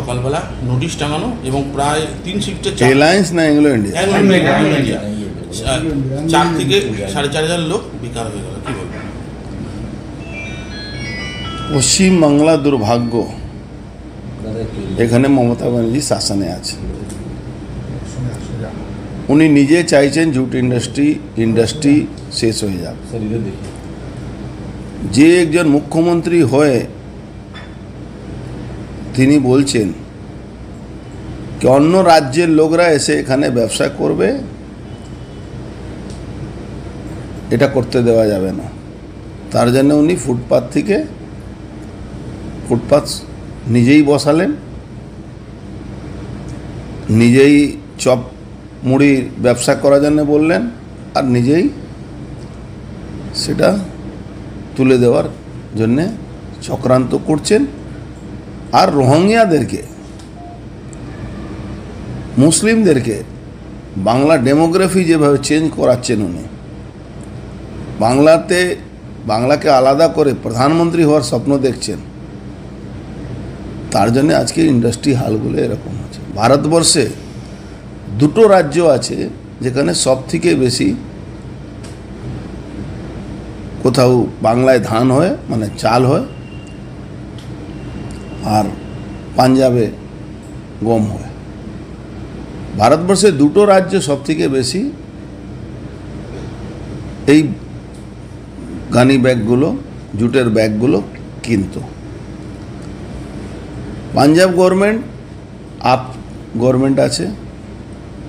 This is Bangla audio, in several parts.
সকালবেলা নোটিশ টাঙানো এবং প্রায় 3 শিফটে রিলায়েন্স না এংলো ইন্ডিয়া 4 থেকে 4,500 লোক বেকার হয়ে গেল। কি বলবেন? পশ্চিমবাংলা দুর্ভাগ্য, এখানে মমতা ব্যানার্জি শাসনে আছে। উনি নিজে চাইছেন জুট ইন্ডাস্ট্রি শেষ হয়ে যাক। যে একজন মুখ্যমন্ত্রী হয়ে তিনি বলছেন কি অন্য রাজ্যের লোকরা এসে এখানে ব্যবসা করবে, এটা করতে দেওয়া যাবে না। তার জন্য উনি ফুটপাথ নিজেই বসালেন, নিজেই চপ মুড়ির ব্যবসা করার জন্য বললেন, আর নিজেই সেটা তুলে দেওয়ার জন্যে চক্রান্ত করছেন। আর রোহিঙ্গাদেরকে, মুসলিমদেরকে বাংলা ডেমোগ্রাফি যেভাবে চেঞ্জ করাচ্ছেন উনি, বাংলাকে আলাদা করে প্রধানমন্ত্রী হওয়ার স্বপ্ন দেখছেন, তার জন্য আজকে ইন্ডাস্ট্রি হালগুলো এরকম আছে। ভারতবর্ষে 2টো রাজ্য আছে যেখানে সব থেকে বেশি কোথাও বাংলায় ধান হয়, মানে চাল হয়, আর পাঞ্জাবে গম হয়। ভারতবর্ষে 2টো রাজ্য সব থেকে বেশি এই গানি ব্যাগগুলো, জুটের ব্যাগগুলো কিনতো। পাঞ্জাব গভর্নমেন্ট আপ গভর্নমেন্ট আছে,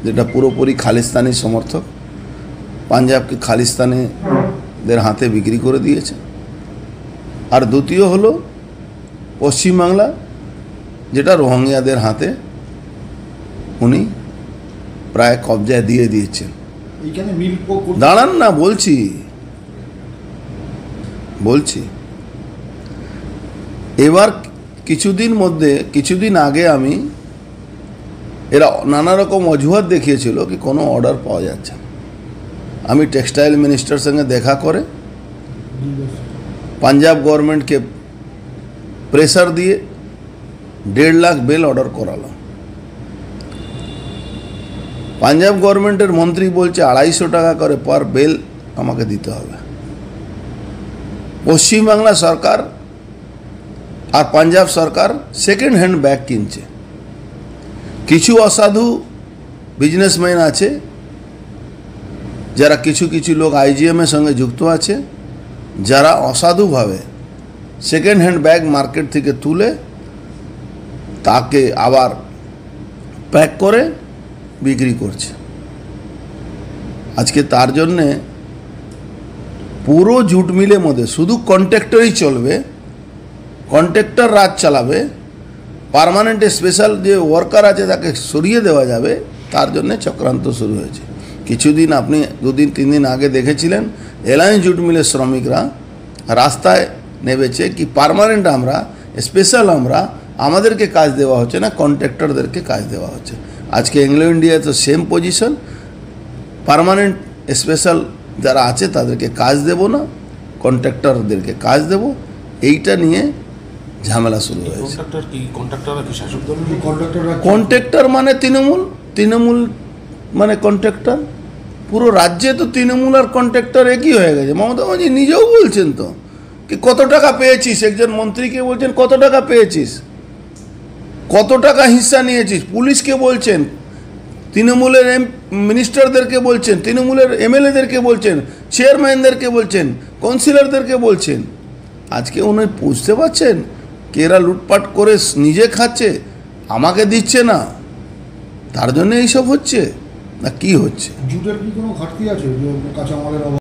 যেটা পুরোপুরি খালিস্তানি সমর্থক, পাঞ্জাবকে খালিস্তানিদের হাতে বিক্রি করে দিয়েছে। আর দ্বিতীয় হলো পশ্চিমবাংলা, যেটা রোহিঙ্গাদের হাতে উনি প্রায় কবজায় দিয়ে দিয়েছেন। দাঁড়ান না, বলছি এবার কিছুদিন আগে এরা নানা রকম অজুহাত দেখিয়েছিল কি কোনো অর্ডার পাওয়া যাচ্ছে না। আমি টেক্সটাইল মিনিস্টার সঙ্গে দেখা করে পাঞ্জাব গভর্নমেন্টকে প্রেসার দিয়ে 1.5 লাখ বেল অর্ডার করালাম। পাঞ্জাব গভর্নমেন্টের মন্ত্রী বলছে 250 টাকা করে পার বেল আমাকে দিতে হবে। পশ্চিমবাংলা সরকার আর পাঞ্জাব সরকার সেকেন্ড হ্যান্ড ব্যাগ কিনছে। কিছু অসাধু বিজনেসম্যান আছে যারা কিছু লোক আইজিএমের সঙ্গে যুক্ত আছে, যারা অসাধুভাবে সেকেন্ড হ্যান্ড ব্যাগ মার্কেট থেকে তুলে তাকে আবার প্যাক করে বিক্রি করছে। আজকে তার জন্যে পুরো জুট মিলের মধ্যে শুধু কন্ট্রাক্টরই চলবে, কন্ট্রাক্টর রাজ চালাবে, পার্মানেন্ট স্পেশাল যে ওয়ার্কার আছে তাকে সরিয়ে দেওয়া যাবে, তার জন্য চক্রান্ত শুরু হয়েছে। কিছুদিন আপনি 2-3 দিন আগে দেখেছিলেন এলায়েন্স জুট মিলের শ্রমিকরা রাস্তায় নেমেছে কি পার্মানেন্ট স্পেশাল আমাদেরকে কাজ দেওয়া হচ্ছে না, কন্ট্রাক্টরদেরকে কাজ দেওয়া হচ্ছে। আজকে এংলো ইন্ডিয়ায় তো সেম পজিশন, পার্মানেন্ট স্পেশাল যারা আছে তাদেরকে কাজ দেব না, কন্ট্রাক্টরদেরকে কাজ দেব, এইটা নিয়ে ঝামেলা শুরু হয়েছে। কন্ট্রাক্টর মানে তৃণমূল মানে কন্ট্রাক্টর। পুরো রাজ্যে তো তৃণমূল আর কন্ট্রাক্টর একই হয়ে গেছে। মমতা ব্যানার্জি নিজেও বলছেন তো কি কত টাকা পেয়েছিস, একজন মন্ত্রীকে বলছেন কত টাকা পেয়েছিস, কত টাকা হিস্সা নিয়েছিস, পুলিশকে বলছেন, তৃণমূলের মিনিস্টারদেরকে বলছেন, তৃণমূলের এমএলএদেরকে বলছেন, চেয়ারম্যানদেরকে বলছেন, কাউন্সিলরদেরকে বলছেন। আজকে উনি বুঝতে পারছেন কি এরা লুটপাট করে নিজে খাচ্ছে, আমাকে দিচ্ছে না, তার জন্য এইসব হচ্ছে না কি হচ্ছে? জুটের কি কোনো ঘাটতি আছে, কাঁচামালের অভাব?